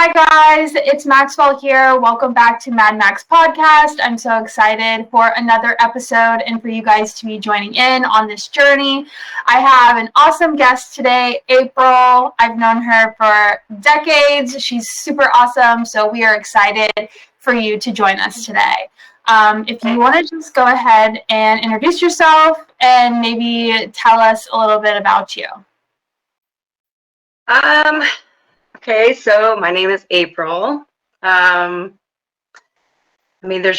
Hi guys, it's Maxwell here. Welcome back to Mad Max Podcast. I'm so excited for another episode and for you guys to be joining in on this journey. I have an awesome guest today, April. I've known her for decades. She's super awesome, so we are excited for you to join us today. If you want to just go ahead and introduce yourself and maybe tell us a little bit about you. Okay, so my name is April. There's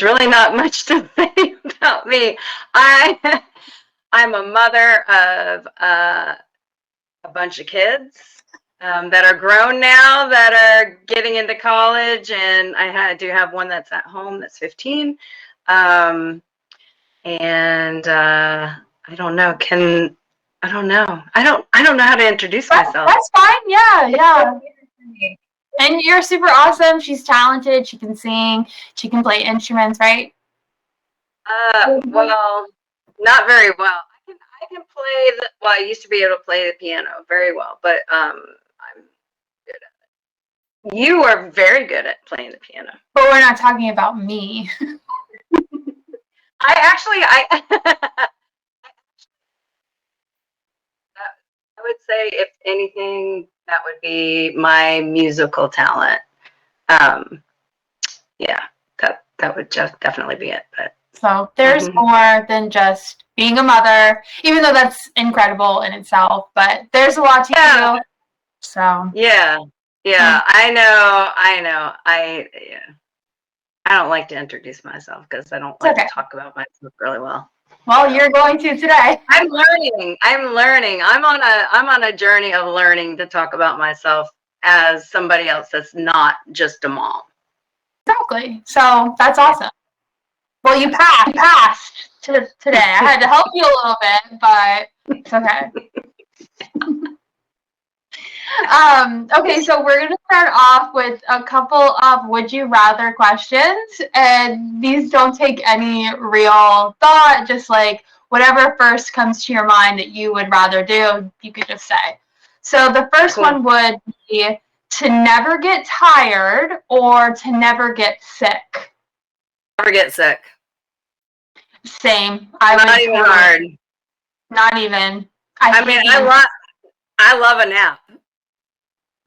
really not much to say about me. I'm a mother of a bunch of kids that are grown now, that are getting into college, and I do have one that's at home that's 15. I don't know. I don't know. I don't know how to introduce myself. That's fine. Yeah. And you're super awesome. She's talented. She can sing. She can play instruments, right? Well, not very well. I can play I used to be able to play the piano very well, but I'm good at it. You are very good at playing the piano. But we're not talking about me. I would say, if anything, that would be my musical talent. Yeah, that would just definitely be it. But so there's more than just being a mother, even though that's incredible in itself. But there's a lot to do. So yeah, I know. I don't like to introduce myself because I don't like to talk about myself really well. Well, you're going to today. I'm learning. I'm on a journey of learning to talk about myself as somebody else that's not just a mom. Exactly. So that's awesome. Well, you passed today. I had to help you a little bit, but it's okay. Okay, so we're going to start off with a couple of would you rather questions, and these don't take any real thought, just like whatever first comes to your mind that you would rather do, you could just say. So the first one would be to never get tired or to never get sick. Never get sick. Same. Not even hard. Not even. I love a nap.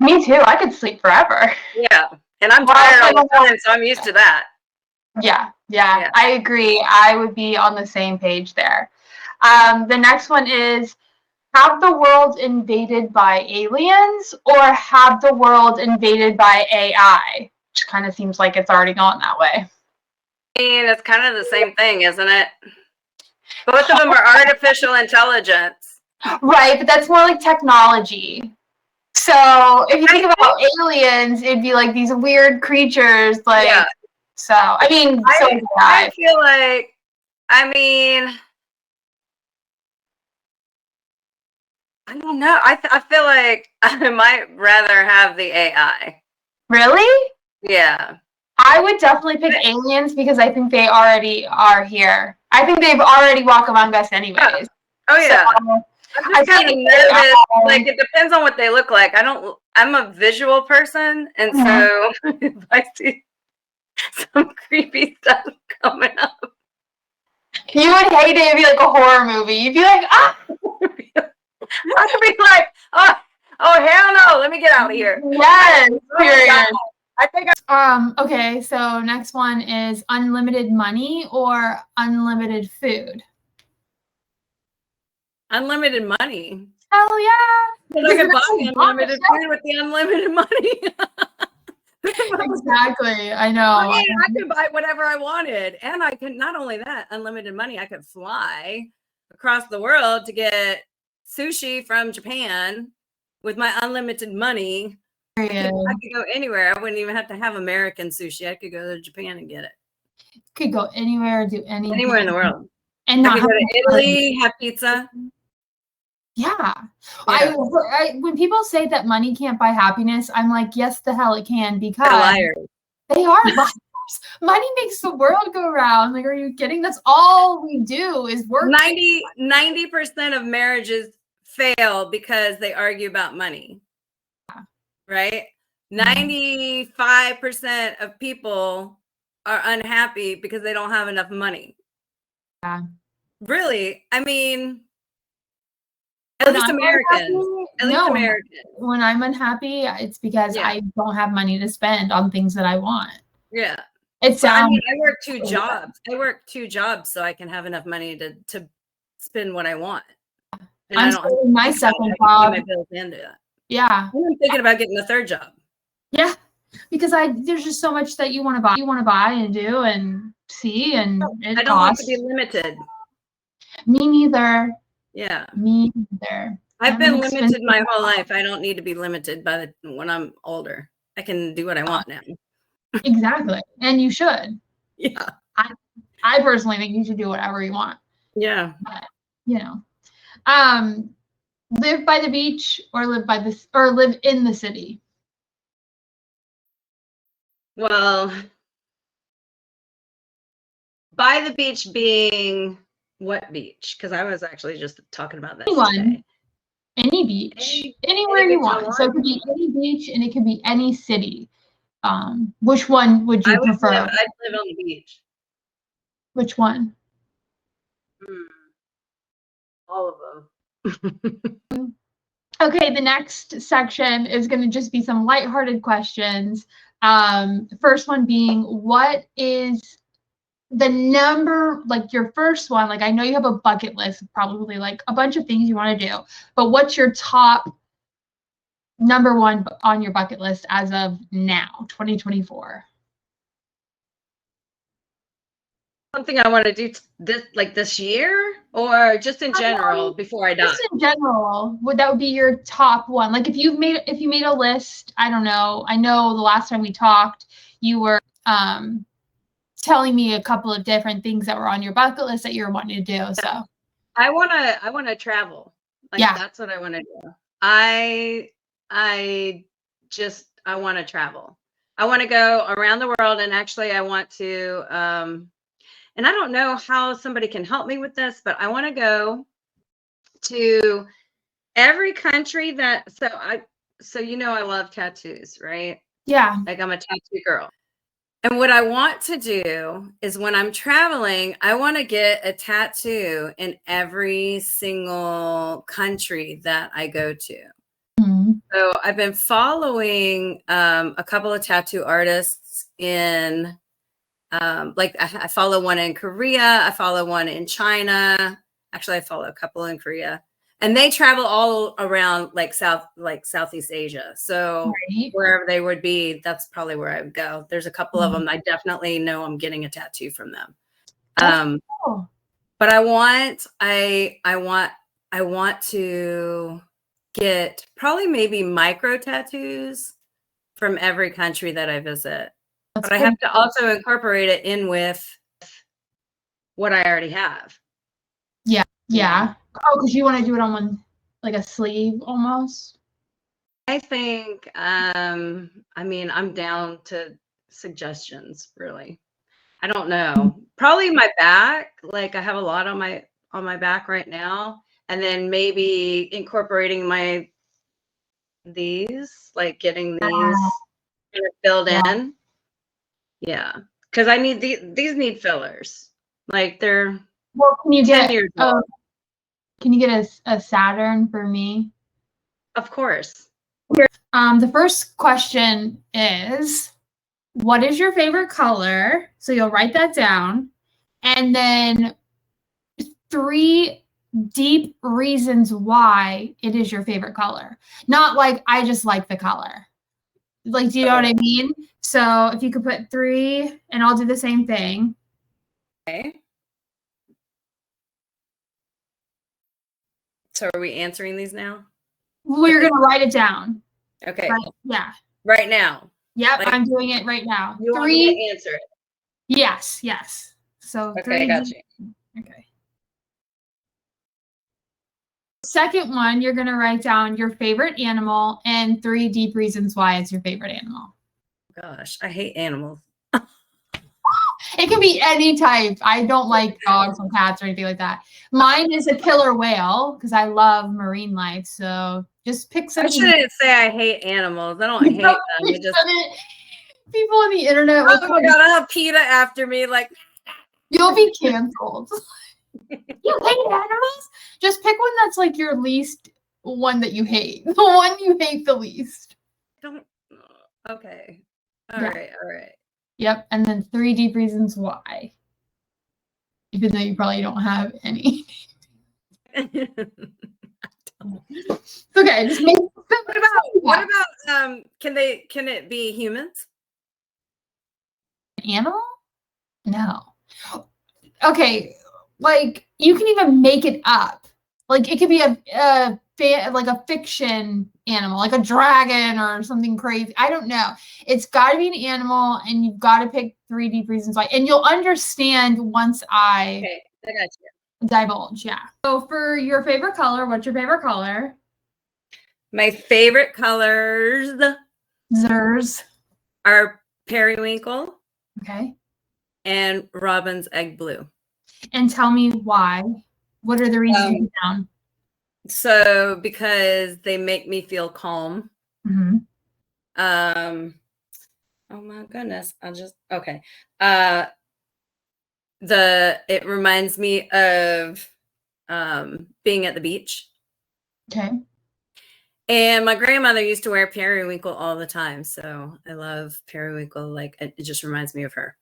Me too. I could sleep forever. Yeah. And I'm tired all the time, so I'm used to that. Yeah. I agree. I would be on the same page there. The next one is have the world invaded by aliens or have the world invaded by AI, which kind of seems like it's already gone that way. It's kind of the same thing, isn't it? Both of them are artificial intelligence. Right, but that's more like technology. So if you think about aliens, it'd be like these weird creatures, like. Yeah. So I feel like, I don't know. I feel like I might rather have the AI. Really? Yeah. I would definitely pick aliens because I think they already are here. I think they've already walked among us anyways. Oh yeah. So, I'm just kind of nervous. Like, it depends on what they look like. I'm a visual person, and so if I see some creepy stuff coming up, you would hate it. It'd be like a horror movie. You'd be like, ah. I could be like, oh hell no, let me get out of here. Yes, period. I think okay, so next one is unlimited money or unlimited food? Unlimited money. Hell yeah. I can buy unlimited food with the unlimited money. Exactly. I know. I could buy whatever I wanted. And I could, not only that, unlimited money, I could fly across the world to get sushi from Japan with my unlimited money. I could go anywhere. I wouldn't even have to have American sushi. I could go to Japan and get it. Could go anywhere, do anything. Anywhere in the world. And I could go to Italy, have pizza. Yeah. When people say that money can't buy happiness, I'm like, yes, the hell it can, because they're liars. They are liars. Money makes the world go round. Like, are you kidding? That's all we do is work. 90% of marriages fail because they argue about money. Right? 95% of people are unhappy because they don't have enough money. Yeah. Really? I mean, at least Americans. When I'm unhappy, it's because I don't have money to spend on things that I want. Yeah. It sounds. I mean, I work 2 jobs. I work 2 jobs so I can have enough money to spend what I want. And I'm starting my second job. My bills into that. Yeah. I'm thinking about getting a 3rd job. Yeah, because there's just so much that you want to buy. You want to buy and do and see, and it I don't like to be limited. Me neither. Yeah. Me neither. I've been limited my whole life. I don't need to be limited when I'm older. I can do what I want now. Exactly. And you should. Yeah. I personally think you should do whatever you want. Yeah. But, live by the beach or live in the city? Well, by the beach being what beach? Because I was actually just talking about that today. Any beach. Anywhere you want. So it could be any beach and it could be any city. Which one would you prefer? I'd live on the beach. Which one? All of them. Okay, the next section is going to just be some lighthearted questions. The first one being, what is the number, like your first one? Like, I know you have a bucket list, probably like a bunch of things you want to do, but what's your top number one on your bucket list as of now, 2024? Something I want to do this year, or just in general before I die? Just in general, that would be your top one. Like if you made a list, I don't know. I know the last time we talked, you were telling me a couple of different things that were on your bucket list that you're wanting to do. So I want to travel. That's what I want to do. I want to travel. I want to go around the world, and actually I want to and I don't know how somebody can help me with this, but I want to go to every country I love tattoos, right? Yeah. Like I'm a tattoo girl. And what I want to do is when I'm traveling, I want to get a tattoo in every single country that I go to. Mm-hmm. So I've been following a couple of tattoo artists in I follow one in Korea. I follow one in China. Actually, I follow a couple in Korea, and they travel all around Southeast Asia. So wherever they would be, that's probably where I would go. There's a couple of them I definitely know I'm getting a tattoo from them. Cool. But I want to get probably maybe micro tattoos from every country that I visit. But I have to also incorporate it in with what I already have. Yeah. Yeah. Oh, because you want to do it on one, like a sleeve almost? I think, I'm down to suggestions, really. I don't know. Probably my back. Like I have a lot on my back right now. And then maybe incorporating these, like getting these kind of filled in. Yeah, because I need these need fillers. Like they're can you get a Saturn for me? Of course. The first question is, what is your favorite color? So you'll write that down, and then 3 deep reasons why it is your favorite color. Not like I just like the color. Like, do you know what I mean? So if you could put 3, and I'll do the same thing. Okay. So are we answering these now? We're going to write it down. Okay. Yeah. Right now. Yep, I'm doing it right now. You 3. Want me to answer it? Yes. So okay, 3. I got you. Okay. Second one, you're going to write down your favorite animal and 3 deep reasons why it's your favorite animal. Gosh, I hate animals. It can be any type. I don't like dogs or cats or anything like that. Mine is a killer whale because I love marine life. So Just pick I something. shouldn't say I hate animals. I don't hate them. You shouldn't. People on the internet will Oh my God, I'll have PETA after me. Like, you'll be canceled. You hate animals? Just pick one that's like your least one that you hate. The one you hate the least. don't. Okay. All Yeah. right. Yep. And then 3 deep reasons why. Even though you probably don't have any. It's okay. Just make. What about can it be humans? Animal? No. Okay, like you can even make it up. Like it could be like a fiction animal, like a dragon or something crazy. I don't know. It's got to be an animal, and you've got to pick 3 deep reasons why, and you'll understand once I got you. divulge. Yeah. So for your favorite color, what's your favorite color? My favorite colors Zers. are periwinkle. Okay. And robin's egg blue. And tell me why. What are the reasons you put down? So because they make me feel calm. Mm-hmm. Oh my goodness. Okay. It reminds me of being at the beach. Okay. And my grandmother used to wear periwinkle all the time. So I love periwinkle. Like it just reminds me of her.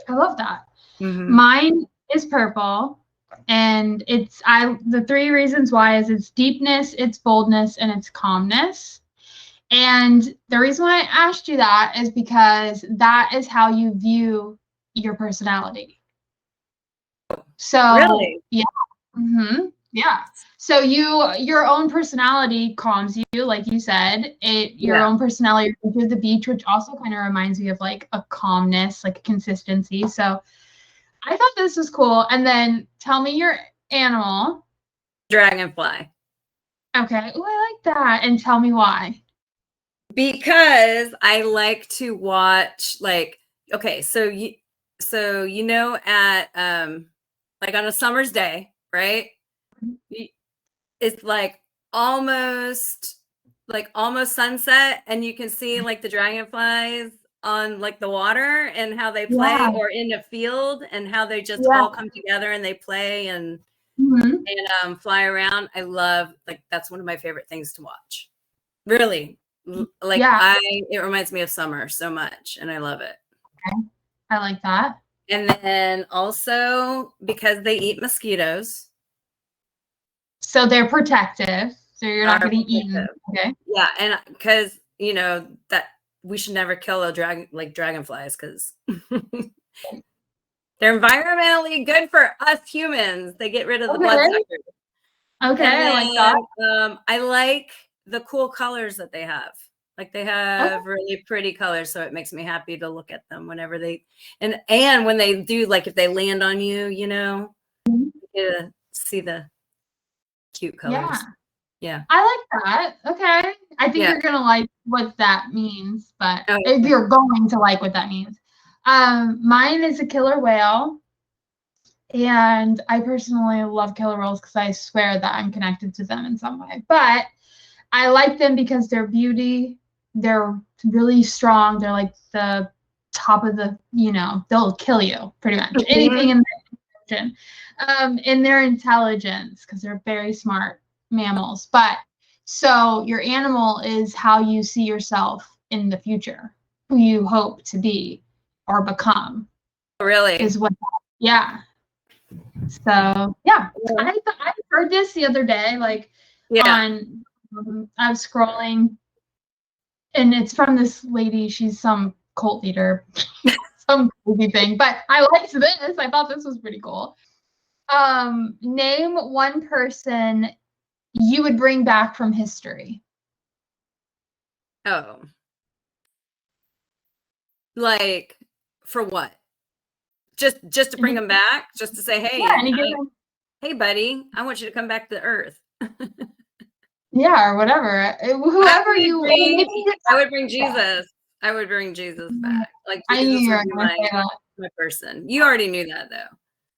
I love that. Mm-hmm. Mine is purple, and the 3 reasons why is its deepness, its boldness, and its calmness. And the reason why I asked you that is because that is how you view your personality. So Really? Yeah. Mm-hmm. Yeah. So your own personality calms you, like you said. Your own personality to the beach, which also kind of reminds me of like a calmness, like a consistency. So I thought this was cool. And then tell me your animal. Dragonfly. Okay. Oh, I like that. And tell me why. Because I like to watch okay, so you know at like on a summer's day, right? It's like almost sunset, and you can see like the dragonflies on like the water and how they play, or in a field and how they just all come together and they play and fly around. I love, like, that's one of my favorite things to watch. Really. Like it reminds me of summer so much, and I love it. Okay. I like that. And then also because they eat mosquitoes. So they're protective. So you're not getting eaten. Okay. Yeah, and because that we should never kill a dragonflies, because they're environmentally good for us humans. They get rid of the bloodsuckers. Okay, I like that. I like the cool colors that they have. Like they have really pretty colors, so it makes me happy to look at them whenever they and when they do, like if they land on you, you see the cute colors. Yeah. I like that. Okay. I think you're gonna like what that means, but if you're going to like what that means. Mine is a killer whale. And I personally love killer whales because I swear that I'm connected to them in some way. But I like them because they're beauty. They're really strong. They're like the top of the, they'll kill you pretty much. Anything in the ocean. In their intelligence, because they're very smart mammals. But so your animal is how you see yourself in the future, who you hope to be or become. Really? Is what, yeah. So I heard this the other day, on I was scrolling, and it's from this lady. She's some cult leader, some crazy thing. But I liked this. I thought this was pretty cool. Name one person you would bring back from history. Oh, like for what? Just to bring them back, just to say, hey, hey, buddy, I want you to come back to Earth. Yeah, or whatever. Whoever you. I would bring Jesus. I would bring Jesus back. Like Jesus would be my person. You already knew that, though.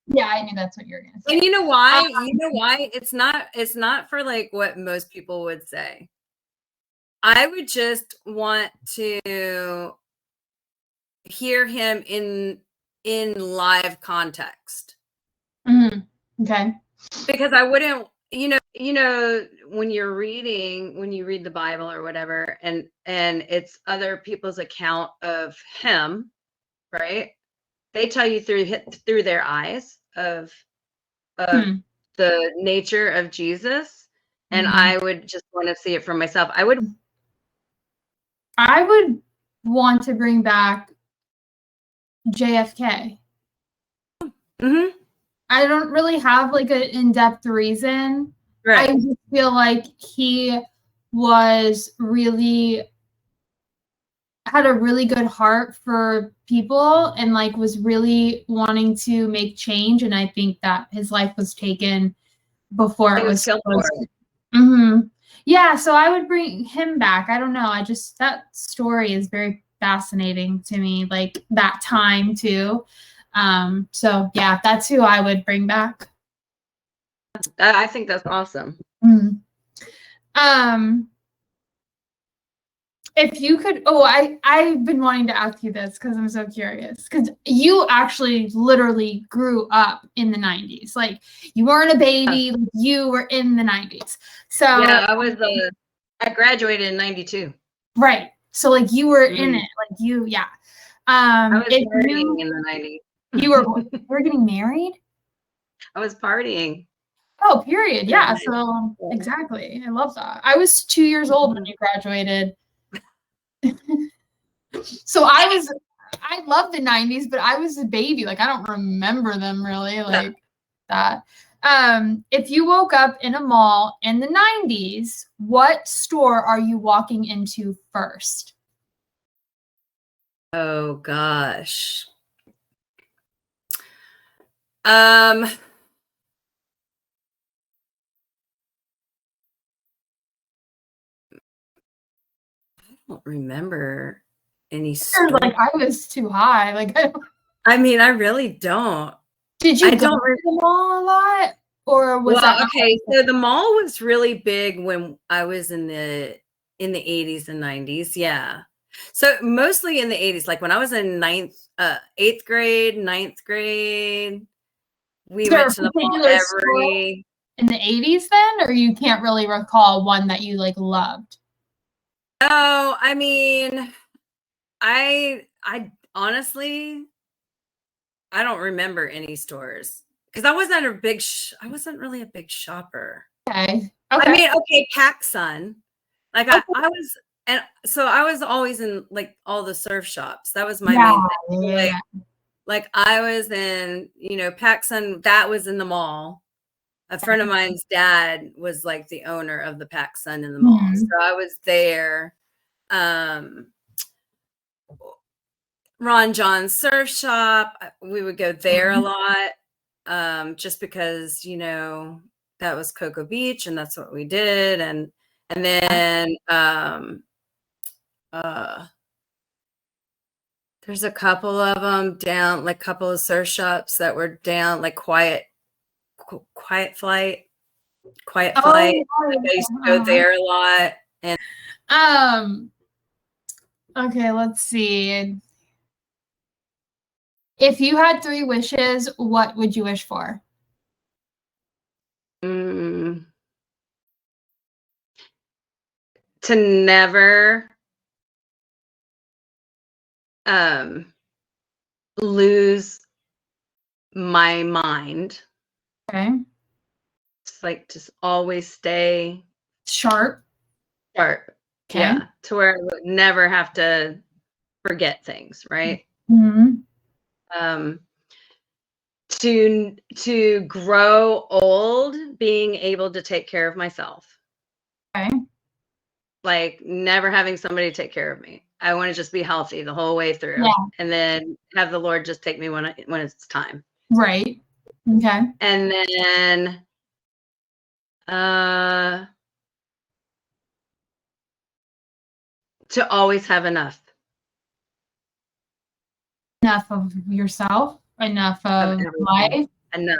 Yeah, I knew that's what you were gonna say. And you know why? It's not for like what most people would say. I would just want to hear him in live context. Okay. Because I wouldn't, when you read the Bible or whatever, and it's other people's account of him, right? They tell you through their eyes of the nature of Jesus, and I would just want to see it for myself. I would want to bring back JFK. Mm-hmm. I don't really have like an in-depth reason. Right. I just feel like he was really had a really good heart for people and like was really wanting to make change. And I think that his life was taken before it was killed for it. Mm-hmm. Yeah, so I would bring him back. I don't know. That story is very fascinating to me, like that time too. So yeah, that's who I would bring back. I think that's awesome. Mm. If you could, I've been wanting to ask you this because I'm so curious. Because you actually literally grew up in the 90s. Like you weren't a baby, like, you were in the 90s. So yeah, I graduated in 92. Right. So like you were in it, like you, yeah. I was partying in the 90s. You were getting married? I was partying. Oh, period. Yeah. So exactly. I love that. I was 2 years old when you graduated. So I love the 90s, but I was a baby. Like I don't remember them really like that. If you woke up in a mall in the 90s, what store are you walking into first? Oh gosh. I don't remember any store. Like I was too high. Like I mean, I really don't. Did you go to the mall a lot? Or was that okay, so the mall was really big when I was in the 80s and 90s. Yeah. So mostly in the 80s, like when I was in 8th grade, 9th grade, we went to the mall every in the 80s then, or you can't really recall one that you like loved? Oh, I mean, I honestly I don't remember any stores because I wasn't really a big shopper. Okay. I mean, okay, PacSun. Like I was, and so I was always in like all the surf shops. That was my main thing. Yeah. Like I was in, PacSun, that was in the mall. A friend of mine's dad was like the owner of the PacSun in the mall. So I was there. Ron John's surf shop, we would go there a lot, just because that was Cocoa Beach and that's what we did, and then there's a couple of them down, like couple of surf shops that were down, like Quiet Flight. I used to go there a lot. And okay, let's see. If you had 3 wishes, what would you wish for? To never lose my mind. Okay. It's like just always stay sharp. Okay. Yeah. To where I would never have to forget things, right? To grow old being able to take care of myself. Okay. Like never having somebody take care of me. I want to just be healthy the whole way through, and then have the Lord just take me when it's time. Right. Okay. And then to always have enough. Enough of yourself, enough of life. enough.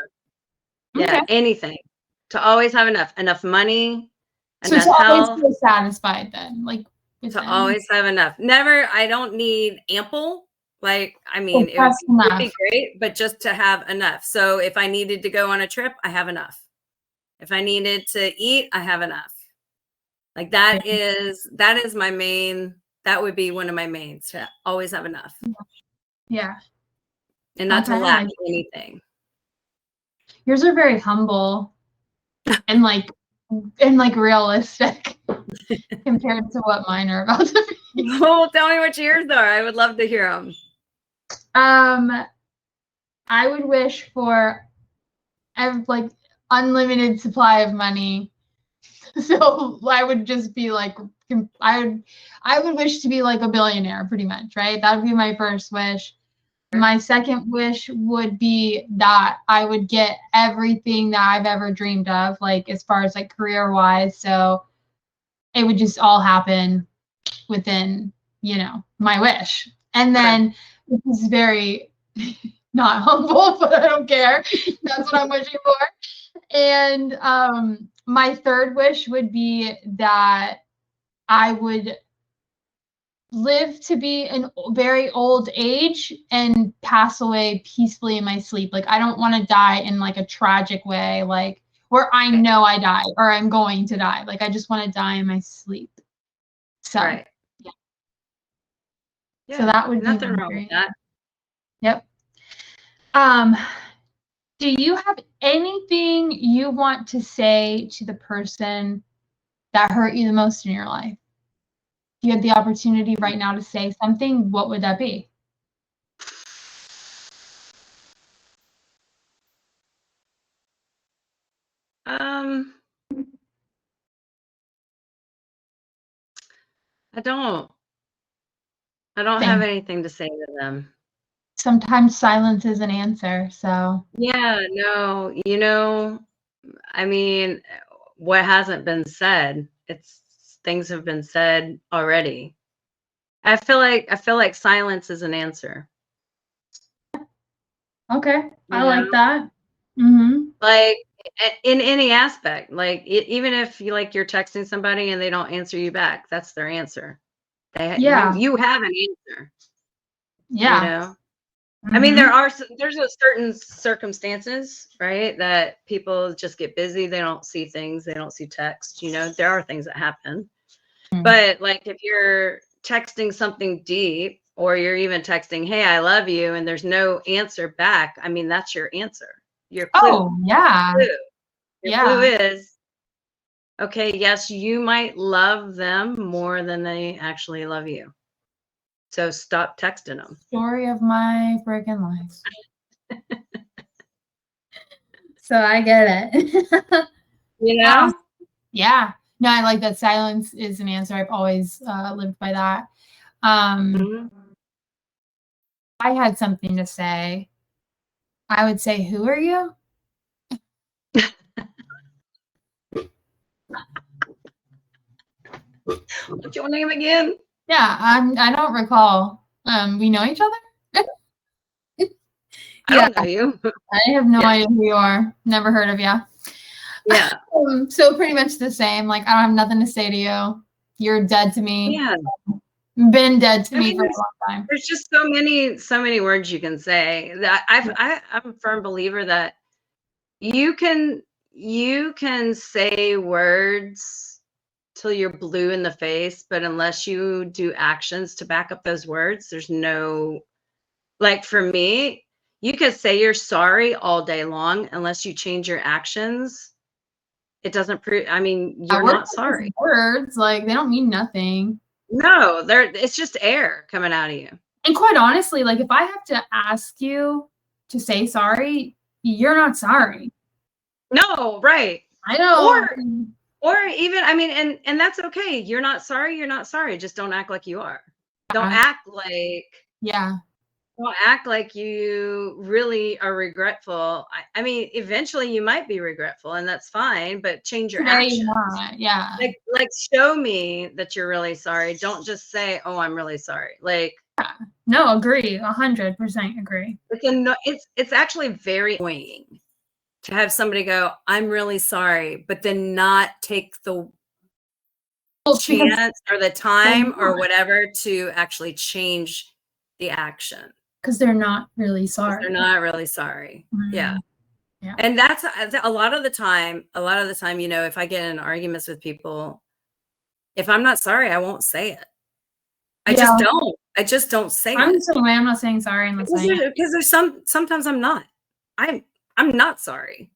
Yeah, Okay. anything. To always have enough money, So enough to always health, feel satisfied then, like to within. always have enough. Never, I don't need ample. Like, I mean, So just would be enough. great, but just to have enough. So if I needed to go on a trip, I have enough. If I needed to eat, I have enough. Like that is my main, that would be one of my mains, to always have enough Yeah. and not to Okay. lack anything. Yours are very humble and like realistic compared to what mine are about to be. Well, tell me what yours are. I would love to hear them. I would wish for like unlimited supply of money. So I would just be like, I would wish to be like a billionaire, pretty much, right? That would be my first wish. My second wish would be that I would get everything that I've ever dreamed of, like as far as like career wise. So it would just all happen within, my wish. And then this is very not humble, but I don't care. That's what I'm wishing for. And my third wish would be that I would live to be a very old age and pass away peacefully in my sleep. Like I don't want to die in like a tragic way, like where I know I die or I'm going to die. Like I just want to die in my sleep. So Right. Yeah. So that would be nothing wrong with that. Yep. Do you have anything you want to say to the person that hurt you the most in your life? If you had the opportunity right now to say something, what would that be? I don't have anything to say to them. Sometimes silence is an answer, so. Yeah, no, I mean, what hasn't been said, things have been said already. I feel like silence is an answer. Okay, I like that. Mm-hmm. Like in any aspect, like even if you're texting somebody and they don't answer you back, that's their answer. You have an answer. Yeah. I mean, there's a certain circumstances, right, that people just get busy. They don't see things. They don't see text. There are things that happen. But like if you're texting something deep or you're even texting, hey, I love you, and there's no answer back, I mean, that's your answer. Your clue. Oh, yeah. Your clue is, okay, yes, you might love them more than they actually love you. So stop texting them. Story of my freaking life. So I get it. Yeah. No, I like that. Silence is an answer. I've always lived by that. I had something to say. I would say, who are you? What's your name again? Yeah, I don't recall. We know each other? I don't know you. I have no idea who you are. Never heard of you. Yeah. So pretty much the same. Like, I don't have nothing to say to you. You're dead to me. Yeah. Been dead to me for a long time. There's just so many words you can say. That I'm a firm believer that you can say words till you're blue in the face, but unless you do actions to back up those words, there's no, like for me, you could say you're sorry all day long. Unless you change your actions, it doesn't prove, I mean, you're not sorry. Words, like, they don't mean nothing. No, it's just air coming out of you. And quite honestly, like, if I have to ask you to say sorry, you're not sorry. No, right. I know. Or even, I mean, and that's okay. You're not sorry. Just don't act like you are. Don't act like. Yeah. Don't act like you really are regretful. I mean, eventually you might be regretful, and that's fine, but change your actions. Yeah. Like show me that you're really sorry. Don't just say, "Oh, I'm really sorry." Like. No, agree. 100% agree. It's actually very annoying to have somebody go, I'm really sorry, but then not take the chance or the time or whatever to actually change the action. Because they're not really sorry. They're not really sorry. Mm-hmm. Yeah. Yeah. And that's a lot of the time, you know, if I get in arguments with people, if I'm not sorry, I won't say it. I just don't say I'm it. the same way. I'm not saying sorry unless because there's sometimes I'm not. I'm not sorry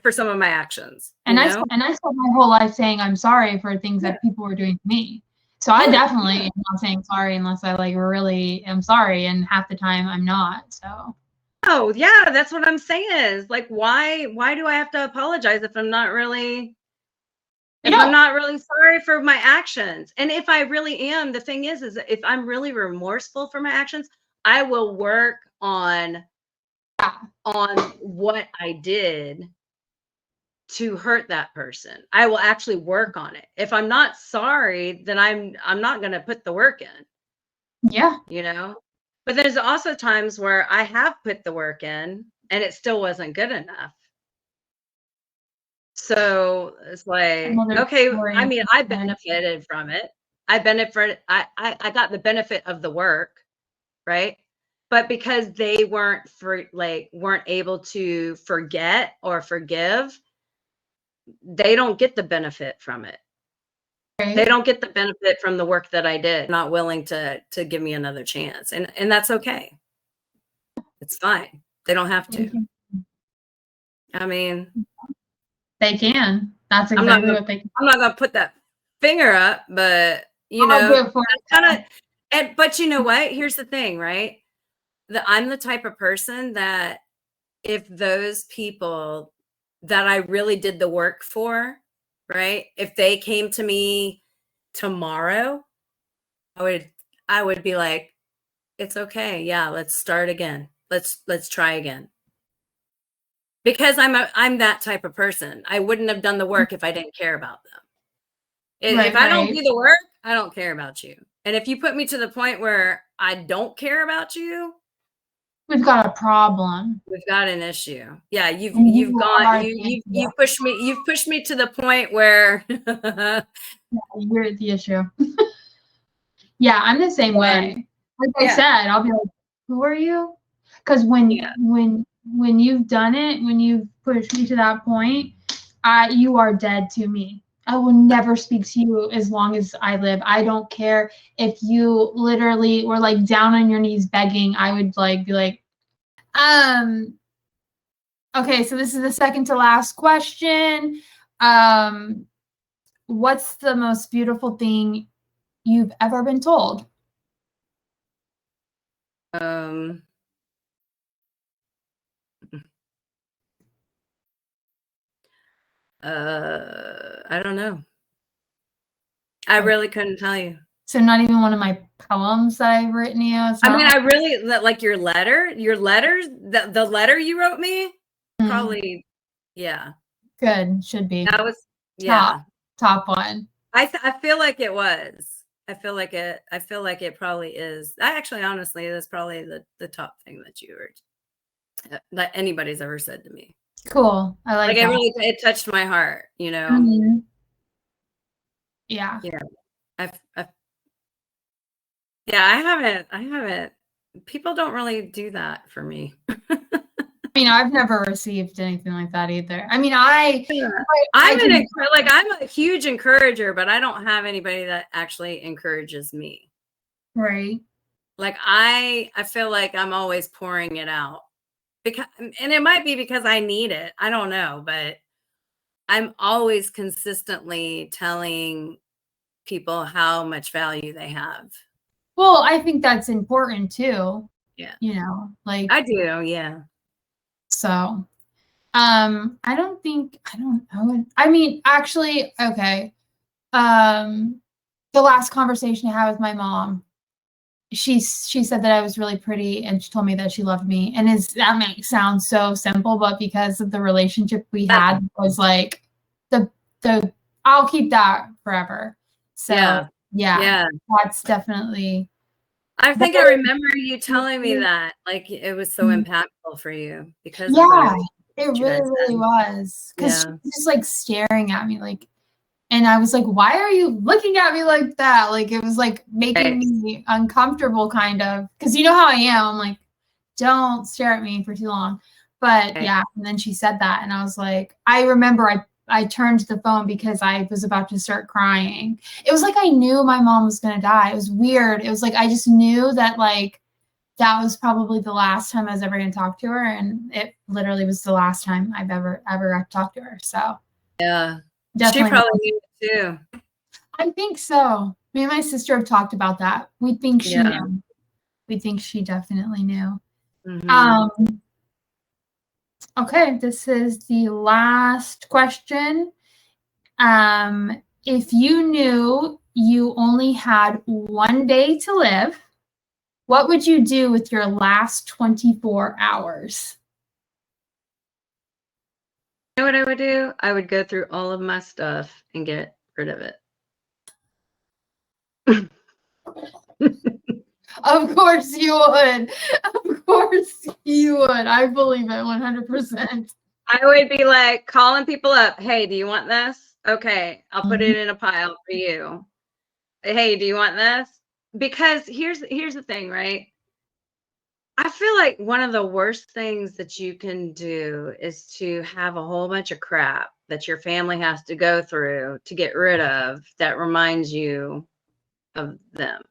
for some of my actions. And I spent my whole life saying I'm sorry for things that people were doing to me. So I definitely am not saying sorry unless I like really am sorry, and half the time I'm not. So. Oh yeah, that's what I'm saying. Is like, why do I have to apologize if I'm not really sorry for my actions? And if I really am, the thing is if I'm really remorseful for my actions, I will work on what I did to hurt that person. I will actually work on it. If I'm not sorry, then I'm not going to put the work in. Yeah. You know? But there's also times where I have put the work in and it still wasn't good enough. So it's like, okay, I mean, I benefited from it. I got the benefit of the work, right? But because they weren't able to forget or forgive, they don't get the benefit from it. Right. They don't get the benefit from the work that I did. Not willing to give me another chance. And that's okay. It's fine. They don't have to. I mean, they can. That's exactly what they can. I'm not gonna put that finger up, but you know, but you know what? Here's the thing, right? I'm the type of person that if those people that I really did the work for, right? If they came to me tomorrow, I would be like, it's okay. Yeah, let's start again. Let's try again. Because I'm that type of person. I wouldn't have done the work if I didn't care about them. If I don't do the work, I don't care about you. And if you put me to the point where I don't care about you, we've got a problem. We've got an issue. Yeah, you've pushed me to the point where you're the issue. Yeah, I'm the same way. Like I said, I'll be like, who are you? Because when you've done it, when you've pushed me to that point, you are dead to me. I will never speak to you as long as I live. I don't care if you literally were like down on your knees begging. I would like be like, okay, so this is the second to last question. What's the most beautiful thing you've ever been told? I don't know. I really couldn't tell you. So not even one of my poems that I've written you? I really like your letters, the letter you wrote me, probably, yeah. Good, should be. That was, top one. I feel like it was. I feel like it probably is. Honestly, that's probably the top thing that you heard that anybody's ever said to me. Cool. I like that. It touched my heart, you know? Mm-hmm. Yeah. Yeah. I haven't. People don't really do that for me. I mean, I've never received anything like that either. I mean, I'm a huge encourager, but I don't have anybody that actually encourages me. Right. Like I feel like I'm always pouring it out and it might be because I need it. I don't know, but I'm always consistently telling people how much value they have. Well, I think that's important too. Yeah. You know, like I do. Yeah. So, I don't know. I mean, actually, okay. The last conversation I had with my mom, she said that I was really pretty and she told me that she loved me. And that might sound so simple, but because of the relationship we had was like I'll keep that forever. So yeah, that's definitely. I think I remember you telling me that, like it was so impactful for you because It really was. Because she was just like staring at me like, and I was like, why are you looking at me like that? Like, it was like making me uncomfortable kind of. Because you know how I am. I'm like, don't stare at me for too long. But yeah, and then she said that. And I was like, I remember I turned the phone because I was about to start crying. It was like I knew my mom was going to die. It was weird. It was like I just knew that like that was probably the last time I was ever going to talk to her. And it literally was the last time I've ever got to talk to her. So yeah. Definitely. She probably knew it too. I think so. Me and my sister have talked about that. We think she knew. We think she definitely knew. Mm-hmm. Okay, this is the last question. If you knew you only had one day to live, what would you do with your last 24 hours? You know what I would do? I would go through all of my stuff and get rid of it. Of course you would. Of course you would. I believe it 100%. I would be like calling people up. Hey, do you want this? Okay, I'll put it in a pile for you. Hey, do you want this? Because here's the thing, right? I feel like one of the worst things that you can do is to have a whole bunch of crap that your family has to go through to get rid of that reminds you of them,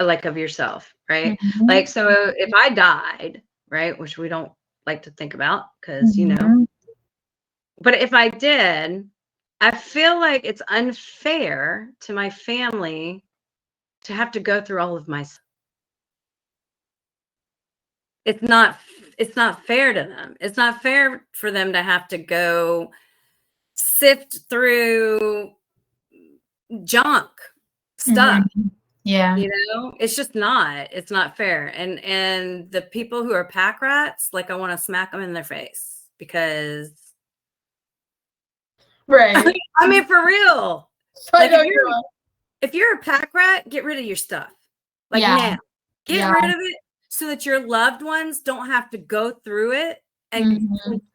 like of yourself, right? Mm-hmm. Like, so if I died, right, which we don't like to think about because, you know, but if I did, I feel like it's unfair to my family to have to go through all of my stuff. It's not fair to them. It's not fair for them to have to go sift through junk stuff. Mm-hmm. Yeah. You know, it's not fair. And the people who are pack rats, like I want to smack them in their face because right. I mean, for real. Like if you're a pack rat, get rid of your stuff. Like now. Get rid of it so that your loved ones don't have to go through it and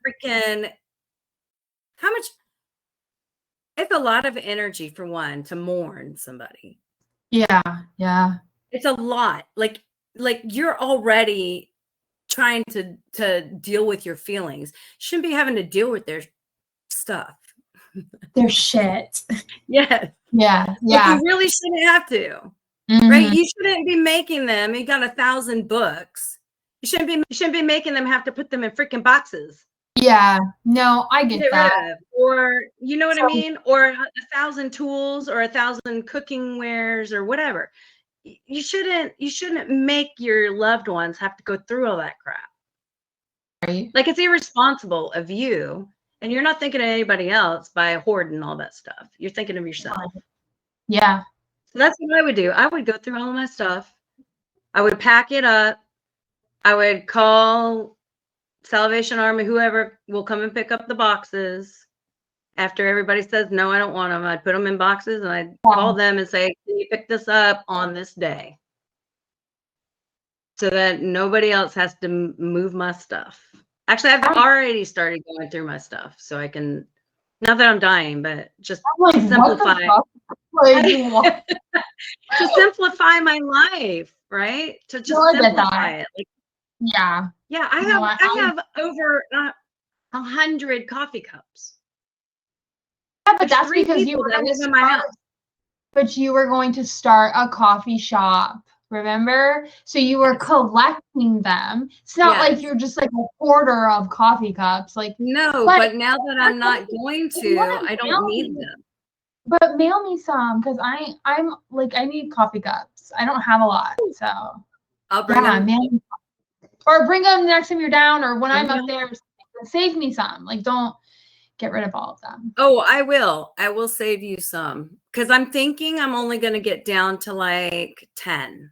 freaking how much it's a lot of energy for one to mourn somebody. Yeah. It's a lot. Like you're already trying to deal with your feelings. You shouldn't be having to deal with their stuff. Their shit. Yes. Yeah. Like you really shouldn't have to. Right? You shouldn't be making them. You got 1,000 books. You shouldn't be making them have to put them in freaking boxes. Yeah. No, I get that. Or you know what I mean? Or 1,000 tools or 1,000 cooking wares or whatever. You shouldn't make your loved ones have to go through all that crap. Right. Like it's irresponsible of you, and you're not thinking of anybody else by hoarding all that stuff. You're thinking of yourself. Yeah. So that's what I would do. I would go through all of my stuff. I would pack it up. I would call Salvation Army, whoever will come and pick up the boxes. After everybody says, no, I don't want them, I'd put them in boxes and I'd call them and say, can you pick this up on this day? So that nobody else has to move my stuff. Actually, I've already started going through my stuff so I can, not that I'm dying, but just to simplify. To simplify my life, right? To just simplify it. Like, yeah. I have over 100 coffee cups. Yeah, but that's because you were going to in my house. But you were going to start a coffee shop, remember? So you were collecting them. It's not like you're just like a hoarder of coffee cups. Like no, but now that I'm not going to, I don't need them. But mail me some because I'm like I need coffee cups. I don't have a lot, so I'll bring them. Or bring them next time you're down, or when I'm up there. Save me some. Like don't get rid of all of them. Oh, I will. I will save you some because I'm thinking I'm only going to get down to like 10.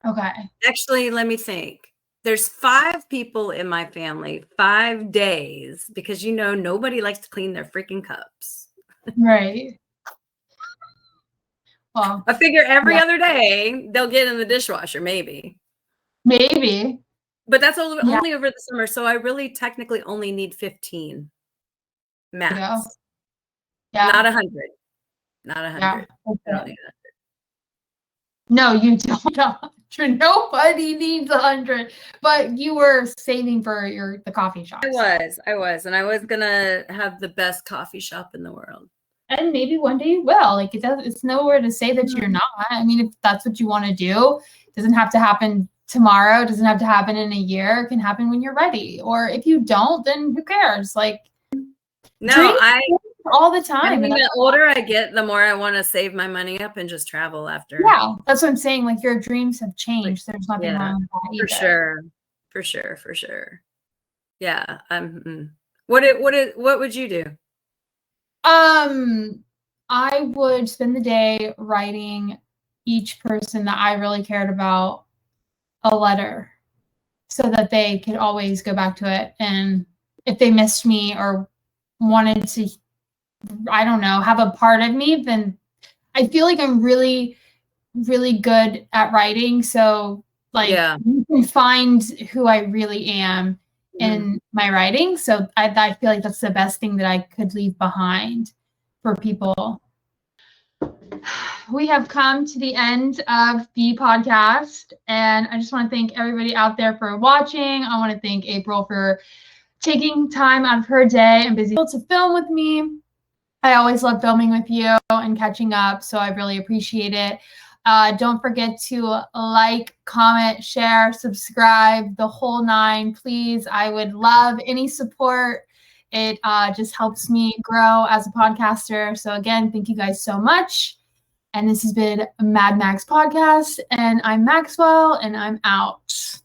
Okay. Actually, let me think. There's 5 people in my family, 5 days, because you know nobody likes to clean their freaking cups. Right. Well, I figure every other day they'll get in the dishwasher, maybe. Maybe. But that's only over the summer. So I really technically only need 15 max. Yeah. Not 100. Not 100. Yeah. I don't need 100. No, you don't. Nobody needs 100. But you were saving for the coffee shop. I was. And I was going to have the best coffee shop in the world. And maybe one day you will. Like, it's nowhere to say that you're not. I mean, if that's what you want to do, it doesn't have to happen tomorrow. It doesn't have to happen in a year. It can happen when you're ready. Or if you don't, then who cares? Like, no, all the time. And the older I get, the more I want to save my money up and just travel after. Yeah, that's what I'm saying. Like, your dreams have changed. There's nothing wrong with that either. For sure. Yeah. What would you do? I would spend the day writing each person that I really cared about a letter so that they could always go back to it. And if they missed me or wanted to, I don't know, have a part of me, then I feel like I'm really, really good at writing. So like you can find who I really am in my writing. So I feel like that's the best thing that I could leave behind for people. We have come to the end of the podcast, and I just want to thank everybody out there for watching. I want to thank April for taking time out of her day and busy to film with me. I always love filming with you and catching up, so I really appreciate it. Don't forget to like, comment, share, subscribe, the whole 9, please. I would love any support. It just helps me grow as a podcaster. So again, thank you guys so much. And this has been Mad Max Podcast, and I'm Maxwell, and I'm out.